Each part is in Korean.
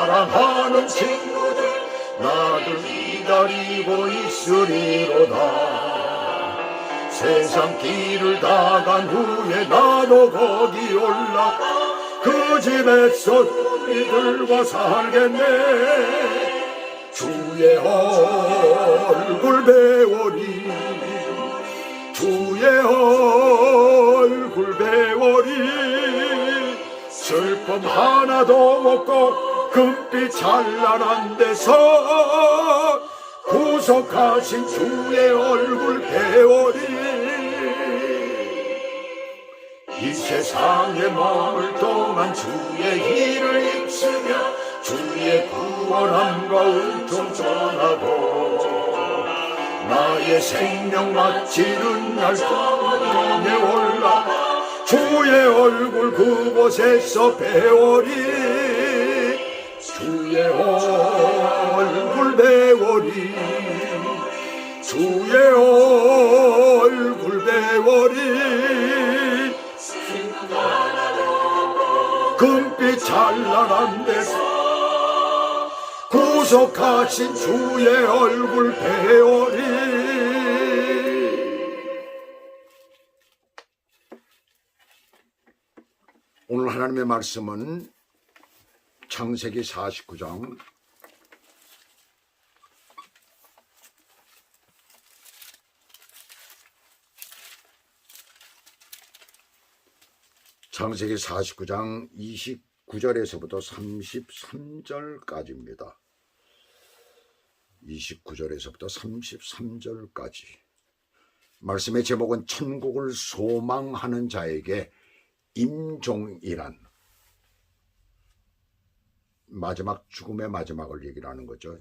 사랑하는 친구들 나를 기다리고 있으리로다. 세상 길을 다 간 후에 나도 거기 올라가 그 집에서 우리들과 살겠네. 주의 얼굴 배우리 주의 얼굴 배우리. 슬픔 하나도 없고 금빛 찬란한 데서 구속하신 주의 얼굴 배우리. 이 세상에 머물 동안 주의 일을 입으며 주의 구원함과 은총 전하고 나의 생명 마치는 날 성령에 올라가 주의 얼굴 그곳에서 배우리. 주의 얼굴 배우리 주의 얼굴 배우리. 금빛 찬란한 데서 구속하신 주의 얼굴 배우리. 오늘 하나님의 말씀은 창세기 49장 창세기 49장 29절에서부터 33절까지입니다. 29절에서부터 33절까지. 말씀의 제목은 천국을 소망하는 자에게 임종이란, 마지막 죽음의 마지막을 얘기를 하는 거죠.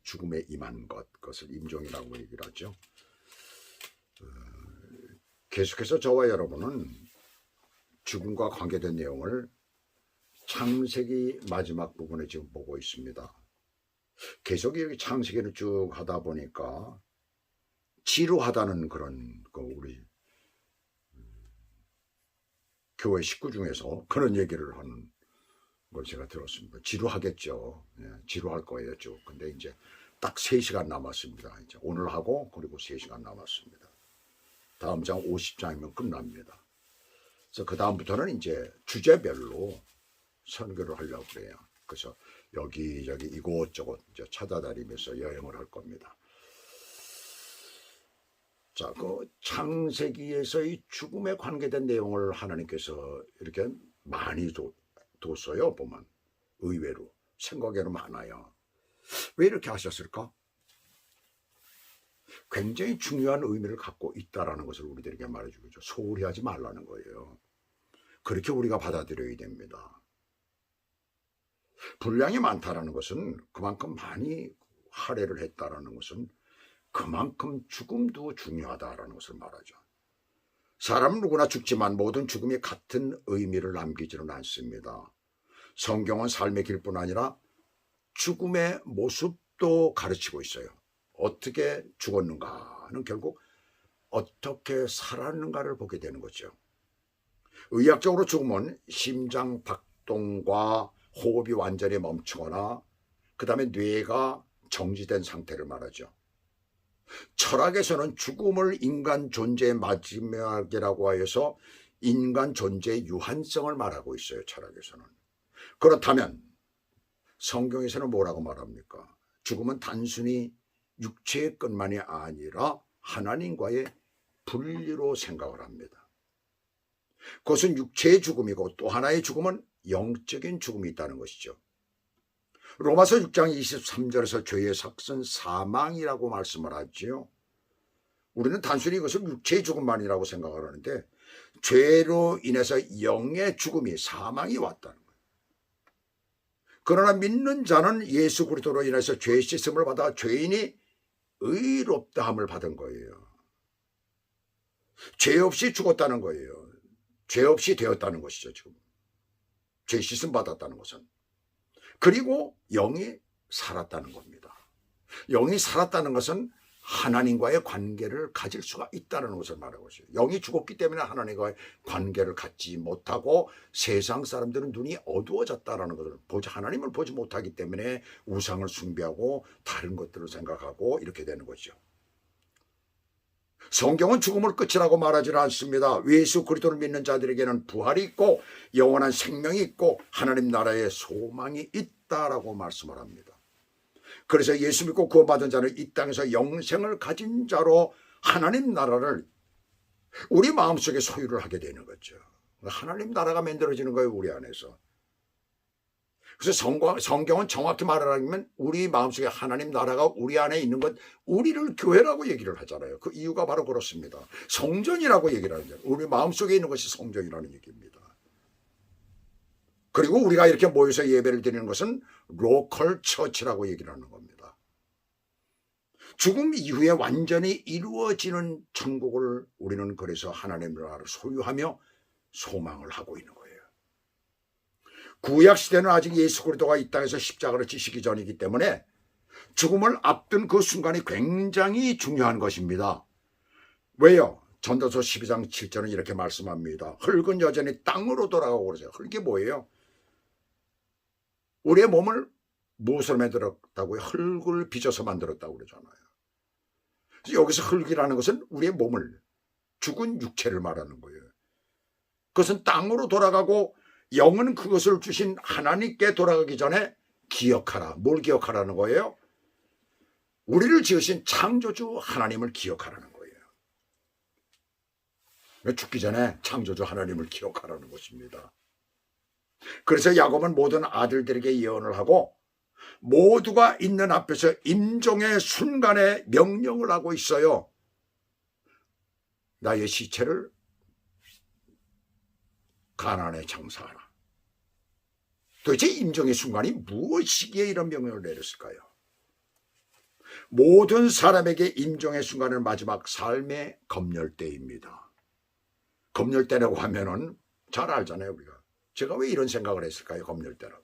죽음에 임한 그것을 임종이라고 얘기를 하죠. 계속해서 저와 여러분은 죽음과 관계된 내용을 창세기 마지막 부분에 지금 보고 있습니다. 계속 이렇게 창세기를 쭉 하다 보니까 지루하다는 그런 우리 교회 식구 중에서 그런 얘기를 하는 걸 제가 들었습니다. 지루하겠죠. 지루할 거예요 쭉. 근데 이제 딱 3시간 남았습니다. 이제 오늘 하고 그리고 3시간 남았습니다. 다음 장 50장이면 끝납니다. 그래서 그 다음부터는 이제 주제별로 선교를 하려고 그래요. 그래서 여기저기 이곳저곳 이제 찾아다니면서 여행을 할 겁니다. 자, 그 창세기에서 이 죽음에 관계된 내용을 하나님께서 이렇게 많이 뒀어요. 보면 의외로 생각에는 많아요. 왜 이렇게 하셨을까? 굉장히 중요한 의미를 갖고 있다라는 것을 우리들에게 말해주고 있죠. 소홀히 하지 말라는 거예요. 그렇게 우리가 받아들여야 됩니다. 분량이 많다라는 것은 그만큼 많이 할애를 했다라는 것은 그만큼 죽음도 중요하다라는 것을 말하죠. 사람은 누구나 죽지만 모든 죽음이 같은 의미를 남기지는 않습니다. 성경은 삶의 길뿐 아니라 죽음의 모습도 가르치고 있어요. 어떻게 죽었는가는 결국 어떻게 살았는가를 보게 되는 거죠. 의학적으로 죽음은 심장 박동과 호흡이 완전히 멈추거나 그 다음에 뇌가 정지된 상태를 말하죠. 철학에서는 죽음을 인간 존재의 마지막이라고 하여서 인간 존재의 유한성을 말하고 있어요. 철학에서는. 그렇다면 성경에서는 뭐라고 말합니까? 죽음은 단순히 육체의 끝만이 아니라 하나님과의 분리로 생각을 합니다. 그것은 육체의 죽음이고 또 하나의 죽음은 영적인 죽음이 있다는 것이죠. 로마서 6장 23절에서 죄의 삭은 사망이라고 말씀을 하지요. 우리는 단순히 이것을 육체의 죽음만이라고 생각을 하는데 죄로 인해서 영의 죽음이 사망이 왔다는 거예요. 그러나 믿는 자는 예수 그리스도로 인해서 죄의 씻음을 받아 죄인이 의롭다함을 받은 거예요. 죄 없이 죽었다는 거예요. 죄 없이 되었다는 것이죠. 지금 죄 씻음 받았다는 것은. 그리고 영이 살았다는 겁니다. 영이 살았다는 것은 하나님과의 관계를 가질 수가 있다는 것을 말하고 있어요. 영이 죽었기 때문에 하나님과의 관계를 갖지 못하고 세상 사람들은 눈이 어두워졌다는 것을 하나님을 보지 못하기 때문에 우상을 숭배하고 다른 것들을 생각하고 이렇게 되는 거죠. 성경은 죽음을 끝이라고 말하지 않습니다. 예수 그리스도를 믿는 자들에게는 부활이 있고 영원한 생명이 있고 하나님 나라의 소망이 있다라고 말씀을 합니다. 그래서 예수 믿고 구원받은 자는 이 땅에서 영생을 가진 자로 하나님 나라를 우리 마음속에 소유를 하게 되는 거죠. 하나님 나라가 만들어지는 거예요, 우리 안에서. 그래서 성경은 정확히 말하면 우리 마음속에 하나님 나라가 우리 안에 있는 것, 우리를 교회라고 얘기를 하잖아요. 그 이유가 바로 그렇습니다. 성전이라고 얘기를 하는 거예요. 우리 마음속에 있는 것이 성전이라는 얘기입니다. 그리고 우리가 이렇게 모여서 예배를 드리는 것은 로컬 처치라고 얘기를 하는 겁니다. 죽음 이후에 완전히 이루어지는 천국을 우리는 그래서 하나님 나라를 소유하며 소망을 하고 있는 거예요. 구약 시대는 아직 예수 그리스도가 이 땅에서 십자가를 지시기 전이기 때문에 죽음을 앞둔 그 순간이 굉장히 중요한 것입니다. 왜요? 전도서 12장 7절은 이렇게 말씀합니다. 흙은 여전히 땅으로 돌아가고 그러세요. 흙이 뭐예요? 우리의 몸을 무엇으로 만들었다고요? 흙을 빚어서 만들었다고 그러잖아요. 여기서 흙이라는 것은 우리의 몸을, 죽은 육체를 말하는 거예요. 그것은 땅으로 돌아가고 영은 그것을 주신 하나님께 돌아가기 전에 기억하라. 뭘 기억하라는 거예요? 우리를 지으신 창조주 하나님을 기억하라는 거예요. 죽기 전에 창조주 하나님을 기억하라는 것입니다. 그래서 야곱은 모든 아들들에게 예언을 하고 모두가 있는 앞에서 임종의 순간에 명령을 하고 있어요. 나의 시체를 가나안에 장사하라. 도대체 임종의 순간이 무엇이기에 이런 명령을 내렸을까요? 모든 사람에게 임종의 순간은 마지막 삶의 검열대입니다. 검열대라고 하면은 잘 알잖아요, 우리가. 제가 왜 이런 생각을 했을까요? 검열대라고.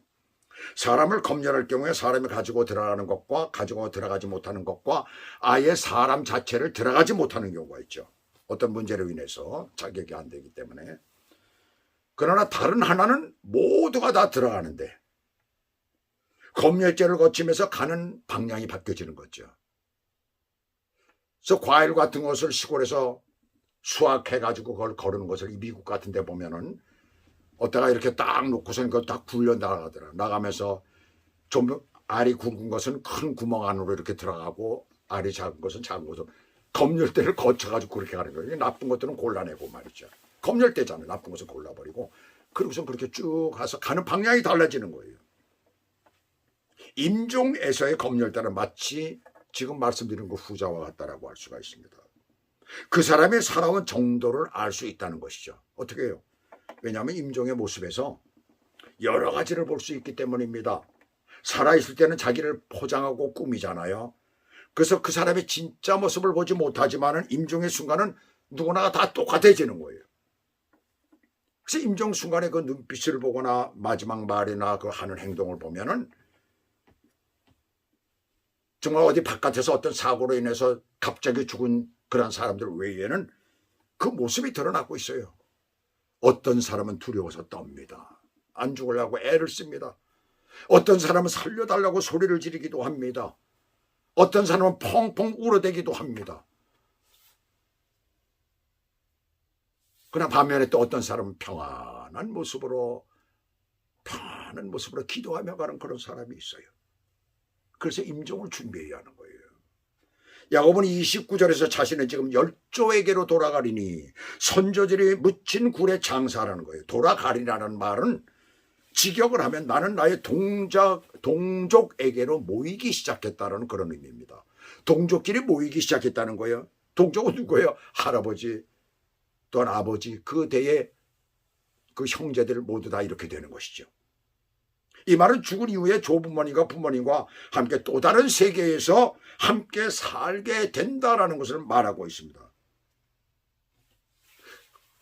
사람을 검열할 경우에 사람이 가지고 들어가는 것과 가지고 들어가지 못하는 것과 아예 사람 자체를 들어가지 못하는 경우가 있죠. 어떤 문제로 인해서 자격이 안 되기 때문에. 그러나 다른 하나는 모두가 다 들어가는데 검열제를 거치면서 가는 방향이 바뀌어지는 거죠. 그래서 과일 같은 것을 시골에서 수확해가지고 그걸 거르는 것을 미국 같은 데 보면은 어디다가 이렇게 딱 놓고서는 그걸 딱 굴려 나가더라. 나가면서 좀 알이 굵은 것은 큰 구멍 안으로 이렇게 들어가고 알이 작은 것은 작은 것은 검열대를 거쳐가지고 그렇게 가는 거예요. 나쁜 것들은 골라내고 말이죠. 검열대잖아요. 나쁜 것은 골라버리고 그러고서 그렇게 쭉 가서 가는 방향이 달라지는 거예요. 임종에서의 검열대는 마치 지금 말씀드린 그 후자와 같다라고 할 수가 있습니다. 그 사람의 살아온 정도를 알 수 있다는 것이죠. 어떻게 해요? 왜냐하면 임종의 모습에서 여러 가지를 볼 수 있기 때문입니다. 살아있을 때는 자기를 포장하고 꾸미잖아요. 그래서 그 사람의 진짜 모습을 보지 못하지만은 임종의 순간은 누구나가 다 똑같아지는 거예요. 그래서 임종 순간에 그 눈빛을 보거나 마지막 말이나 그 하는 행동을 보면은 정말 어디 바깥에서 어떤 사고로 인해서 갑자기 죽은 그런 사람들 외에는 그 모습이 드러나고 있어요. 어떤 사람은 두려워서 떱니다. 안 죽으려고 애를 씁니다. 어떤 사람은 살려달라고 소리를 지르기도 합니다. 어떤 사람은 펑펑 울어대기도 합니다. 그러나 반면에 또 어떤 사람은 평안한 모습으로 기도하며 가는 그런 사람이 있어요. 그래서 임종을 준비해야 하는 거예요. 야곱은 29절에서 자신은 지금 열조에게로 돌아가리니 선조들이 묻힌 굴에 장사하라는 거예요. 돌아가리라는 말은 직역을 하면 나는 나의 동족에게로 모이기 시작했다는 그런 의미입니다. 동족끼리 모이기 시작했다는 거예요. 동족은 누구예요? 할아버지 또는 아버지, 그 대의 그 형제들 모두 다 이렇게 되는 것이죠. 이 말은 죽은 이후에 조부모님과 부모님과 함께 또 다른 세계에서 함께 살게 된다라는 것을 말하고 있습니다.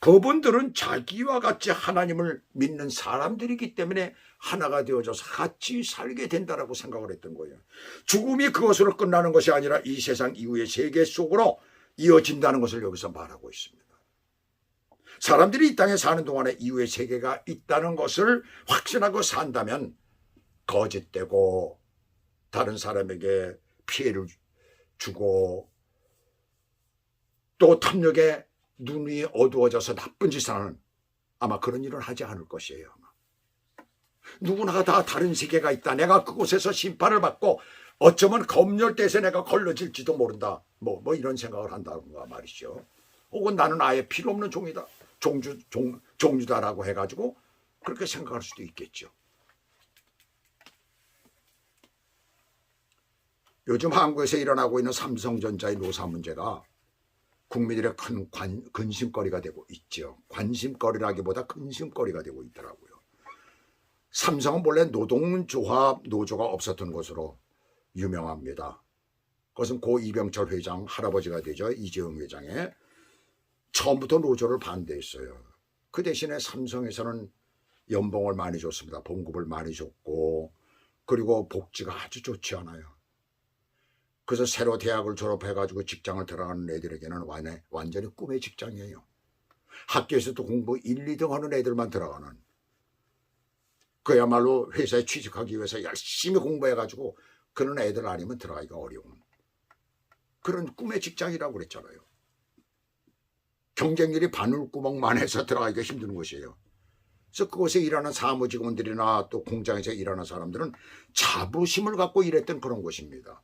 그분들은 자기와 같이 하나님을 믿는 사람들이기 때문에 하나가 되어져서 같이 살게 된다라고 생각을 했던 거예요. 죽음이 그것으로 끝나는 것이 아니라 이 세상 이후의 세계 속으로 이어진다는 것을 여기서 말하고 있습니다. 사람들이 이 땅에 사는 동안에 이후의 세계가 있다는 것을 확신하고 산다면 거짓되고 다른 사람에게 피해를 주고 또 탐욕에 눈이 어두워져서 나쁜 짓을 하는 아마 그런 일은 하지 않을 것이에요. 아마. 누구나 다 다른 세계가 있다. 내가 그곳에서 심판을 받고 어쩌면 검열대에서 내가 걸러질지도 모른다. 뭐 이런 생각을 한다는가 말이죠. 혹은 나는 아예 필요 없는 종이다. 종류다라고 해가지고 그렇게 생각할 수도 있겠죠. 요즘 한국에서 일어나고 있는 삼성전자의 노사 문제가 국민들의 큰 근심거리가 되고 있죠. 관심거리라기보다 근심거리가 되고 있더라고요. 삼성은 본래 노동조합 노조가 없었던 것으로 유명합니다. 그것은 고 이병철 회장 할아버지가 되죠. 이재용 회장의 처음부터 노조를 반대했어요. 그 대신에 삼성에서는 연봉을 많이 줬습니다. 봉급을 많이 줬고 그리고 복지가 아주 좋지 않아요. 그래서 새로 대학을 졸업해가지고 직장을 들어가는 애들에게는 완전히 꿈의 직장이에요. 학교에서도 공부 1, 2등 하는 애들만 들어가는 그야말로 회사에 취직하기 위해서 열심히 공부해가지고 그런 애들 아니면 들어가기가 어려운 그런 꿈의 직장이라고 그랬잖아요. 경쟁률이 바늘구멍만 해서 들어가기가 힘든 곳이에요. 그래서 그곳에 일하는 사무직원들이나 또 공장에서 일하는 사람들은 자부심을 갖고 일했던 그런 곳입니다.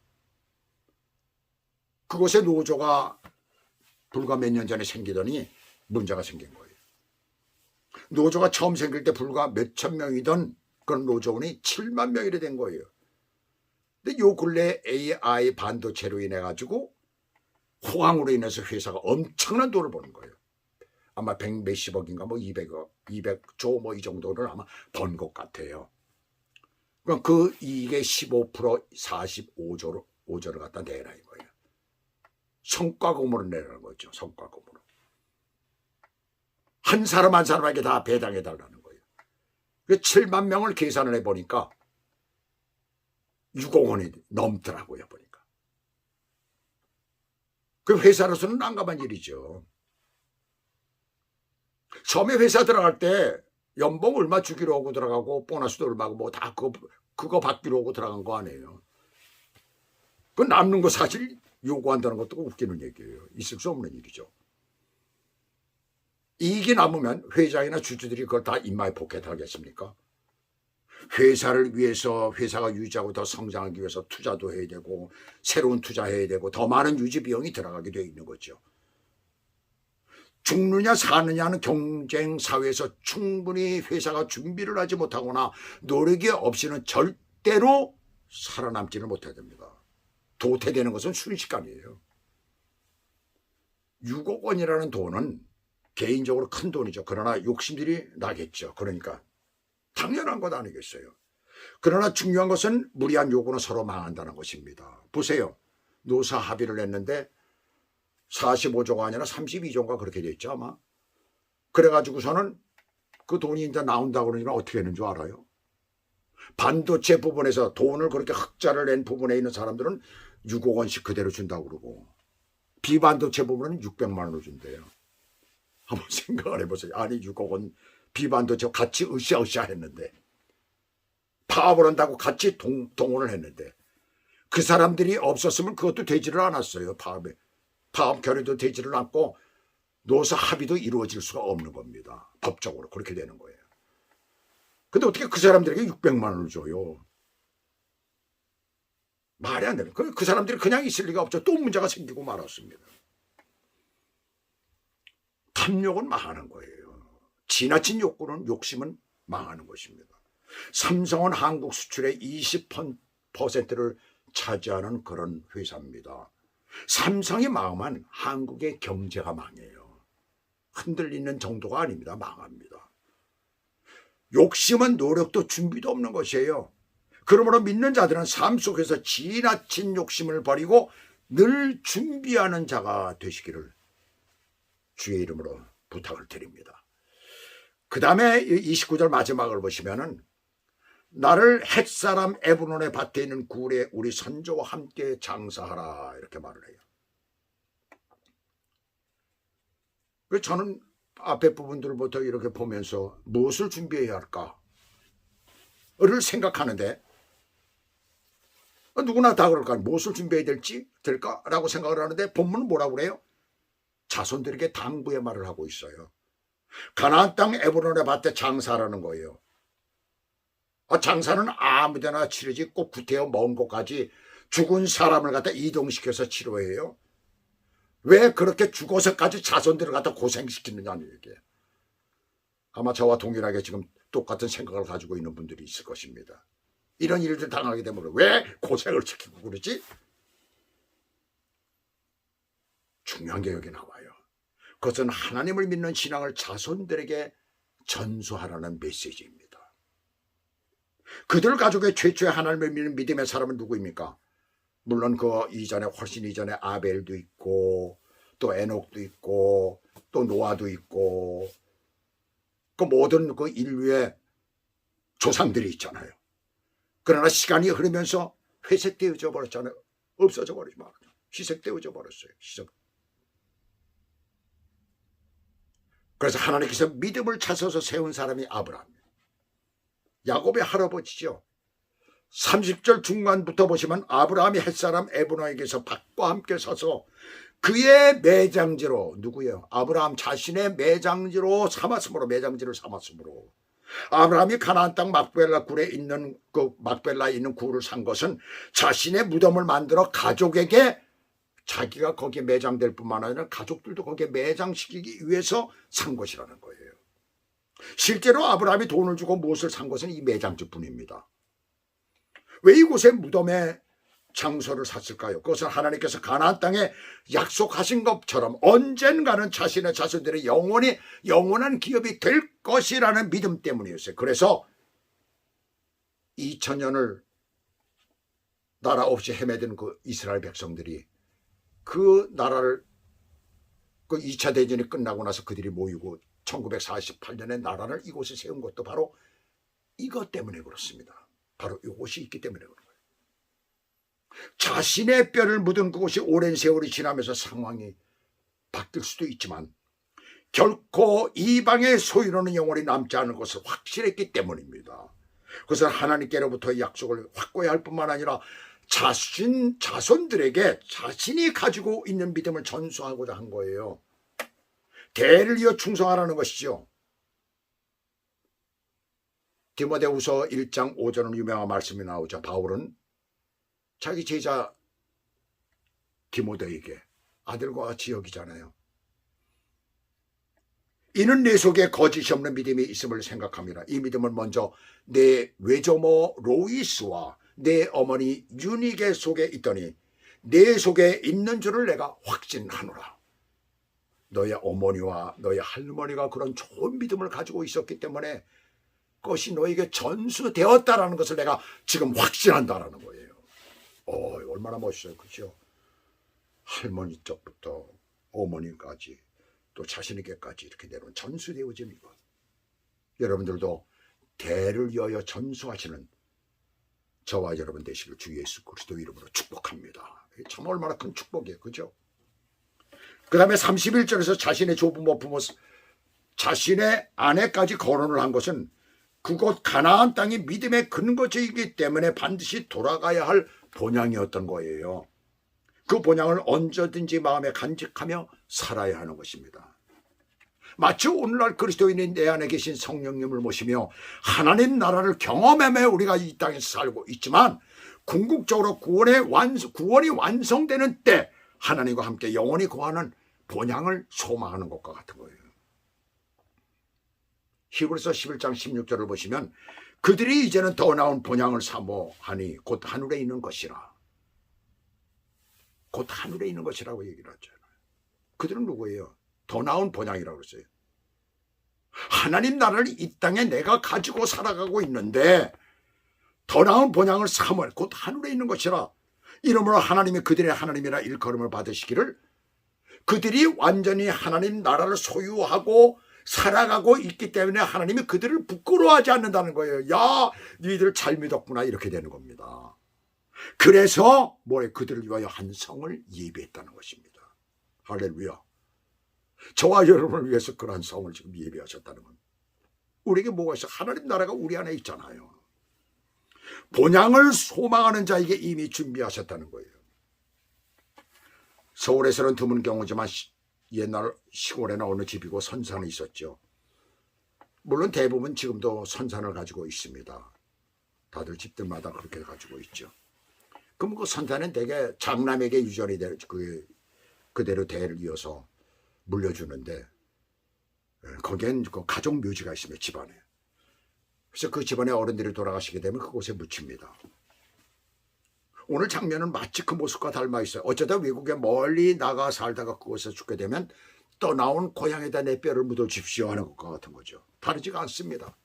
그곳에 노조가 불과 몇 년 전에 생기더니 문제가 생긴 거예요. 노조가 처음 생길 때 불과 몇천 명이던 그런 노조원이 7만 명이나 된 거예요. 근데 요 근래 AI 반도체로 인해 가지고 호황으로 인해서 회사가 엄청난 돈을 버는 거예요. 아마 100 몇십억인가 뭐 200억, 200조 뭐 이 정도를 아마 번 것 같아요. 그럼 그 이익의 15% 45조를 갖다 내라 이거예요. 성과금으로 내라는 거죠. 성과금으로. 한 사람 한 사람에게 다 배당해 달라는 거예요. 7만 명을 계산을 해보니까 6억 원이 넘더라고요. 보니까. 그 회사로서는 난감한 일이죠. 처음에 회사 들어갈 때 연봉 얼마 주기로 하고 들어가고 보너스도 얼마고 뭐 다 그거 받기로 하고 들어간 거 아니에요. 그 남는 거 사실 요구한다는 것도 웃기는 얘기예요. 있을 수 없는 일이죠. 이익이 남으면 회장이나 주주들이 그걸 다 인마에 포켓하겠습니까? 회사를 위해서 회사가 유지하고 더 성장하기 위해서 투자도 해야 되고 새로운 투자해야 되고 더 많은 유지 비용이 들어가게 되어 있는 거죠. 죽느냐 사느냐는 경쟁 사회에서 충분히 회사가 준비를 하지 못하거나 노력이 없이는 절대로 살아남지를 못해야 됩니다. 도태되는 것은 순식간이에요. 6억 원이라는 돈은 개인적으로 큰 돈이죠. 그러나 욕심들이 나겠죠. 그러니까 당연한 것 아니겠어요. 그러나 중요한 것은 무리한 요구는 서로 망한다는 것입니다. 보세요. 노사 합의를 했는데 45조가 아니라 32조인가 그렇게 됐죠 아마. 그래가지고서는 그 돈이 이제 나온다고 그러니까 어떻게 했는 줄 알아요? 반도체 부분에서 돈을 그렇게 흑자를 낸 부분에 있는 사람들은 6억 원씩 그대로 준다고 그러고 비반도체 부분은 600만 원을 준대요. 한번 생각을 해보세요. 아니 6억 원 비반도체 같이 으쌰으쌰 했는데 파업을 한다고 같이 동원을 했는데 그 사람들이 없었으면 그것도 되지를 않았어요. 파업 결의도 되지를 않고 노사 합의도 이루어질 수가 없는 겁니다. 법적으로 그렇게 되는 거예요. 근데 어떻게 그 사람들에게 600만 원을 줘요? 말이 안 되는. 그 사람들이 그냥 있을 리가 없죠. 또 문제가 생기고 말았습니다. 탐욕은 망하는 거예요. 지나친 욕심은 망하는 것입니다. 삼성은 한국 수출의 20%를 차지하는 그런 회사입니다. 삼성이 망하면 한국의 경제가 망해요. 흔들리는 정도가 아닙니다. 망합니다. 욕심은 노력도 준비도 없는 것이에요. 그러므로 믿는 자들은 삶 속에서 지나친 욕심을 버리고 늘 준비하는 자가 되시기를 주의 이름으로 부탁을 드립니다. 그 다음에 29절 마지막을 보시면은 나를 헷사람 에브론의 밭에 있는 굴에 우리 선조와 함께 장사하라 이렇게 말을 해요. 저는 앞에 부분들부터 이렇게 보면서 무엇을 준비해야 할까를 생각하는데 누구나 다 그럴까? 무엇을 준비해야 될까라고 생각을 하는데 본문은 뭐라고 그래요? 자손들에게 당부의 말을 하고 있어요. 가나안 땅 에브론의 밭에 장사하라는 거예요. 장사는 아무데나 치르지 꼭 구태여 먼 곳까지 죽은 사람을 갖다 이동시켜서 치료해요. 왜 그렇게 죽어서까지 자손들을 갖다 고생시키느냐는 얘기예요. 아마 저와 동일하게 지금 똑같은 생각을 가지고 있는 분들이 있을 것입니다. 이런 일들 당하게 되면 왜 고생을 시키고 그러지? 중요한 게 여기 나와요. 그것은 하나님을 믿는 신앙을 자손들에게 전수하라는 메시지입니다. 그들 가족의 최초의 하나님을 믿는 믿음의 사람은 누구입니까? 물론 그 이전에 훨씬 이전에 아벨도 있고 또 에녹도 있고 또 노아도 있고 그 모든 그 인류의 조상들이 있잖아요. 그러나 시간이 흐르면서 회색되어져 버렸잖아요. 없어져 버리지 말아요. 희석되어져 버렸어요. 그래서 하나님께서 믿음을 찾아서 세운 사람이 아브라함이에요. 야곱의 할아버지죠. 30절 중간부터 보시면 아브라함이 햇사람 에브론에게서 밭과 함께 서서 그의 매장지로 누구예요? 아브라함 자신의 매장지로 삼았으므로 매장지를 삼았으므로 아브라함이 가나안 땅 막벨라 굴에 있는 그 막벨라에 있는 굴을 산 것은 자신의 무덤을 만들어 가족에게 자기가 거기에 매장될 뿐만 아니라 가족들도 거기에 매장시키기 위해서 산 것이라는 거예요. 실제로 아브라함이 돈을 주고 무엇을 산 것은 이 매장지뿐입니다. 왜 이곳에 무덤의 장소를 샀을까요? 그것은 하나님께서 가나안 땅에 약속하신 것처럼 언젠가는 자신의 자손들의 영원한 기업이 될 것이라는 믿음 때문이었어요. 그래서 2000년을 나라 없이 헤매던 그 이스라엘 백성들이 그 나라를 그 2차 대전이 끝나고 나서 그들이 모이고 1948년에 나라를 이곳에 세운 것도 바로 이것 때문에 그렇습니다. 바로 이곳이 있기 때문에 그런 거예요. 자신의 뼈를 묻은 그곳이 오랜 세월이 지나면서 상황이 바뀔 수도 있지만 결코 이방의 소유로는 영원히 남지 않을 것을 확실했기 때문입니다. 그것은 하나님께로부터 약속을 확고히 할 뿐만 아니라 자손들에게 자신이 가지고 있는 믿음을 전수하고자 한 거예요. 대를 이어 충성하라는 것이죠. 디모데후서 1장 5절은 유명한 말씀이 나오죠. 바울은 자기 제자 디모데에게 아들과 같이 여기잖아요. 이는 내 속에 거짓이 없는 믿음이 있음을 생각합니다. 이 믿음은 먼저 내 외조모 로이스와 내 어머니 유니게 속에 있더니 내 속에 있는 줄을 내가 확신하노라. 너의 어머니와 너의 할머니가 그런 좋은 믿음을 가지고 있었기 때문에 그것이 너에게 전수되었다라는 것을 내가 지금 확신한다라는 거예요. 얼마나 멋있어요. 그렇죠? 할머니 쪽부터 어머니까지 또 자신에게까지 이렇게 내려온 전수되어진 것. 여러분들도 대를 이어서 전수하시는 저와 여러분 되시길 주 예수 그리스도 이름으로 축복합니다. 참 얼마나 큰 축복이에요. 그죠? 그 다음에 31절에서 자신의 조부모 부모 자신의 아내까지 거론을 한 것은 그곳 가나안 땅이 믿음의 근거지이기 때문에 반드시 돌아가야 할 본향이었던 거예요. 그 본향을 언제든지 마음에 간직하며 살아야 하는 것입니다. 마치 오늘날 그리스도인인 내 안에 계신 성령님을 모시며 하나님 나라를 경험하며 우리가 이 땅에서 살고 있지만 궁극적으로 구원이 완성되는 때 하나님과 함께 영원히 거하는 본향을 소망하는 것과 같은 거예요. 히브리서 11장 16절을 보시면 그들이 이제는 더 나은 본향을 사모하니 곧 하늘에 있는 것이라. 곧 하늘에 있는 것이라고 얘기를 하잖아요. 그들은 누구예요? 더 나은 본향이라고 그랬어요. 하나님 나라를 이 땅에 내가 가지고 살아가고 있는데 더 나은 본향을 사모해 곧 하늘에 있는 것이라. 이러므로 하나님이 그들의 하나님이라 일컬음을 받으시기를 그들이 완전히 하나님 나라를 소유하고 살아가고 있기 때문에 하나님이 그들을 부끄러워하지 않는다는 거예요. 야, 너희들 잘 믿었구나, 이렇게 되는 겁니다. 그래서 그들을 위하여 한 성을 예비했다는 것입니다. 할렐루야. 저와 여러분을 위해서 그러한 성을 지금 예비하셨다는 겁니다. 우리에게 뭐가 있어? 하나님 나라가 우리 안에 있잖아요. 본향을 소망하는 자에게 이미 준비하셨다는 거예요. 서울에서는 드문 경우지만 옛날 시골에나 어느 집이고 선산이 있었죠. 물론 대부분 지금도 선산을 가지고 있습니다. 다들 집들마다 그렇게 가지고 있죠. 그럼 그 선산은 대개 장남에게 유전이 그대로 대를 이어서 물려주는데, 거기엔 그 가족 묘지가 있으면 집안에. 그래서 그 집안의 어른들이 돌아가시게 되면 그곳에 묻힙니다. 오늘 장면은 마치 그 모습과 닮아 있어요. 어쩌다 외국에 멀리 나가 살다가 그곳에 죽게 되면 떠나온 고향에다 내 뼈를 묻어주십시오 하는 것과 같은 거죠. 다르지가 않습니다.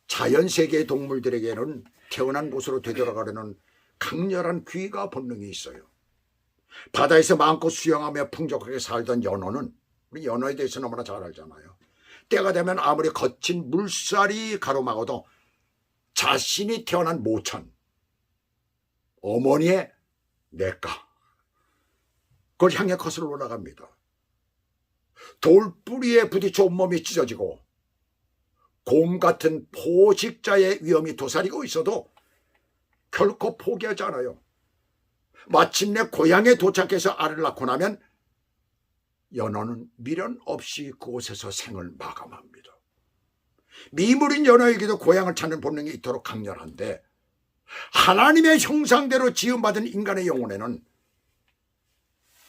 자연세계의 동물들에게는 태어난 곳으로 되돌아가려는 강렬한 귀가 본능이 있어요. 바다에서 마음껏 수영하며 풍족하게 살던 연어는, 우리 연어에 대해서 너무나 잘 알잖아요. 때가 되면 아무리 거친 물살이 가로막아도 자신이 태어난 모천, 어머니의 냇가, 그걸 향해 거슬러 올라갑니다. 돌뿌리에 부딪혀 온몸이 찢어지고 곰 같은 포식자의 위험이 도사리고 있어도 결코 포기하지 않아요. 마침내 고향에 도착해서 알을 낳고 나면 연어는 미련 없이 그곳에서 생을 마감합니다. 미물인 연어에게도 고향을 찾는 본능이 이토록 강렬한데, 하나님의 형상대로 지음받은 인간의 영혼에는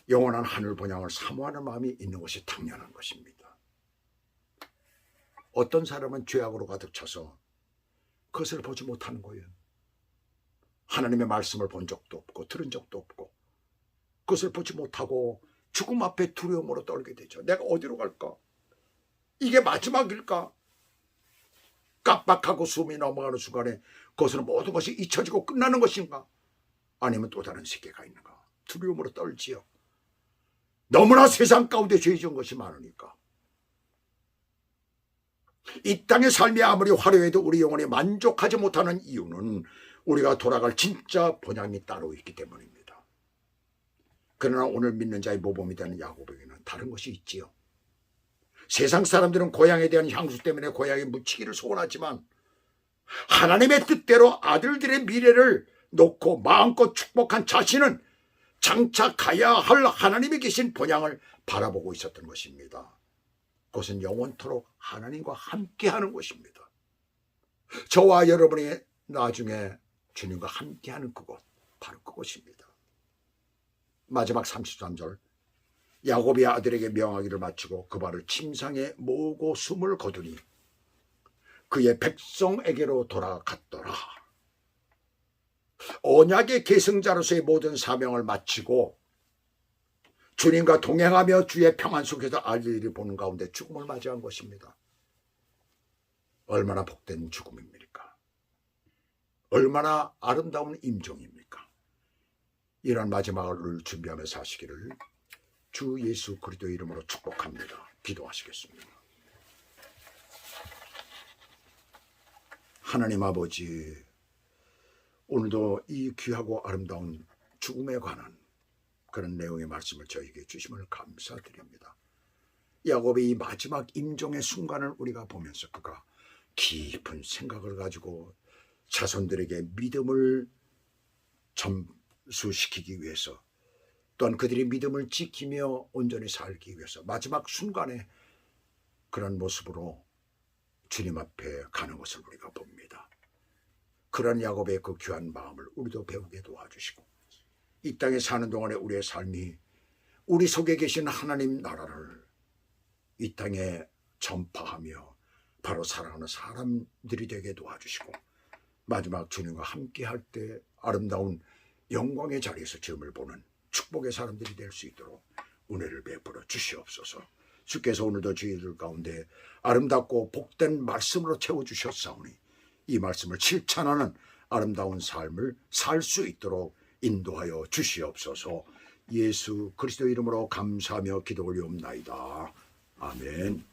영원한 하늘 본향을 사모하는 마음이 있는 것이 당연한 것입니다. 어떤 사람은 죄악으로 가득 차서 그것을 보지 못하는 거예요. 하나님의 말씀을 본 적도 없고 들은 적도 없고 그것을 보지 못하고 죽음 앞에 두려움으로 떨게 되죠. 내가 어디로 갈까? 이게 마지막일까? 깜빡하고 숨이 넘어가는 순간에 그것은 모든 것이 잊혀지고 끝나는 것인가? 아니면 또 다른 세계가 있는가? 두려움으로 떨지요. 너무나 세상 가운데 죄 지은 것이 많으니까. 이 땅의 삶이 아무리 화려해도 우리 영혼이 만족하지 못하는 이유는 우리가 돌아갈 진짜 본향이 따로 있기 때문입니다. 그러나 오늘 믿는 자의 모범이 되는 야고보에게는 다른 것이 있지요. 세상 사람들은 고향에 대한 향수 때문에 고향에 묻히기를 소원하지만 하나님의 뜻대로 아들들의 미래를 놓고 마음껏 축복한 자신은 장차 가야 할 하나님이 계신 본향을 바라보고 있었던 것입니다. 그것은 영원토록 하나님과 함께하는 것입니다. 저와 여러분이 나중에 주님과 함께하는 그곳, 바로 그곳입니다. 마지막 33절, 야곱이 아들에게 명하기를 마치고 그 발을 침상에 모으고 숨을 거두니 그의 백성에게로 돌아갔더라. 언약의 계승자로서의 모든 사명을 마치고 주님과 동행하며 주의 평안 속에서 알리를 보는 가운데 죽음을 맞이한 것입니다. 얼마나 복된 죽음입니까? 얼마나 아름다운 임종입니까? 이런 마지막을 준비하며 사시기를 주 예수 그리스도의 이름으로 축복합니다. 기도하시겠습니다. 하나님 아버지, 오늘도 이 귀하고 아름다운 죽음에 관한 그런 내용의 말씀을 저에게 주심을 감사드립니다. 야곱의 이 마지막 임종의 순간을 우리가 보면서 그가 깊은 생각을 가지고 자손들에게 믿음을 점수시키기 위해서, 또한 그들이 믿음을 지키며 온전히 살기 위해서 마지막 순간에 그런 모습으로 주님 앞에 가는 것을 우리가 봅니다. 그런 야곱의 그 귀한 마음을 우리도 배우게 도와주시고, 이 땅에 사는 동안에 우리의 삶이 우리 속에 계신 하나님 나라를 이 땅에 전파하며 바로 사랑하는 사람들이 되게 도와주시고, 마지막 주님과 함께 할 때 아름다운 영광의 자리에서 주님을 보는 축복의 사람들이 될 수 있도록 은혜를 베풀어 주시옵소서. 주께서 오늘도 저희들 가운데 아름답고 복된 말씀으로 채워주셨사오니 이 말씀을 실천하는 아름다운 삶을 살 수 있도록 인도하여 주시옵소서. 예수 그리스도 이름으로 감사하며 기도 올리옵나이다. 아멘.